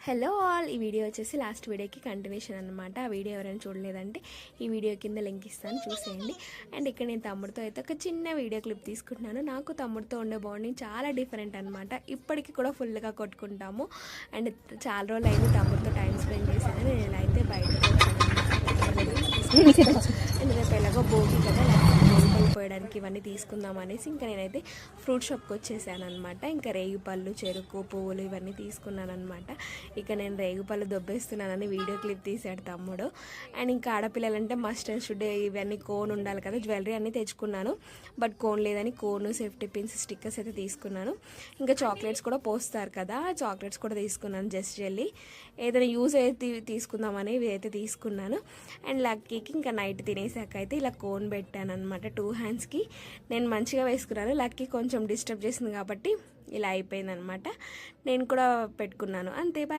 Hello all, ఈ video వచ్చేసి last వీడియోకి కంటిన్యూషన్ అనమాట. ఆ వీడియో ఎవరైనా చూడలేదంటే ఈ వీడియో కింద లింక్ ఇస్తాను, చూసేయండి. అండ్ ఇక్కడ నేను తమ్ముడితో అయితే ఒక చిన్న వీడియో క్లిప్ తీసుకుంటున్నాను. నాకు తమ్ముడితో ఉండే బాండింగ్ చాలా డిఫరెంట్ అనమాట. ఇప్పటికీ కూడా ఫుల్గా కొట్టుకుంటాము. అండ్ చాలా రోజులు అయింది తమ్ముడితో టైం స్పెండ్ చేశాను. నేను ఇలా అయితే బయటకు అండ్ రేపు ఎలాగో భోగి కదా, భోగిపళ్ళు పోయడానికి ఇవన్నీ తీసుకుందాం అనేసి ఇంకా నేనైతే ఫ్రూట్ షాప్కి వచ్చేసాను అనమాట. ఇంకా రేగిపళ్ళు, చెరుకు, పువ్వులు ఇవన్నీ తీసుకున్నాను అనమాట. ఇక నేను రేగుపళ్ళు దొబ్బేస్తున్నానని వీడియో క్లిప్ తీసాడు తమ్ముడు. అండ్ ఇంకా ఆడపిల్లలంటే మస్ట్ అండ్ షుడ్ ఇవన్నీ కోన్ ఉండాలి కదా, జ్యువెలరీ అన్నీ తెచ్చుకున్నాను. బట్ కోన్ లేదని కోన్, సేఫ్టీ పిన్స్, స్టిక్కర్స్ అయితే తీసుకున్నాను. ఇంకా చాక్లెట్స్ కూడా పోస్తారు కదా, చాక్లెట్స్ కూడా తీసుకున్నాను. జస్ట్ జెల్లీ ఏదైనా యూజ్ అయితే తీసుకుందామని ఇవి అయితే తీసుకున్నాను. అండ్ లక్కీకి ఇంకా నైట్ తినేసాక అయితే ఇలా కోన్ పెట్టాను అనమాట 2 హ్యాండ్స్కి. నేను మంచిగా వేసుకున్నాను, లక్కీ కొంచెం డిస్టర్బ్ చేసింది కాబట్టి ఇలా అయిపోయింది అనమాట. నేను కూడా పెట్టుకున్నాను అంతే.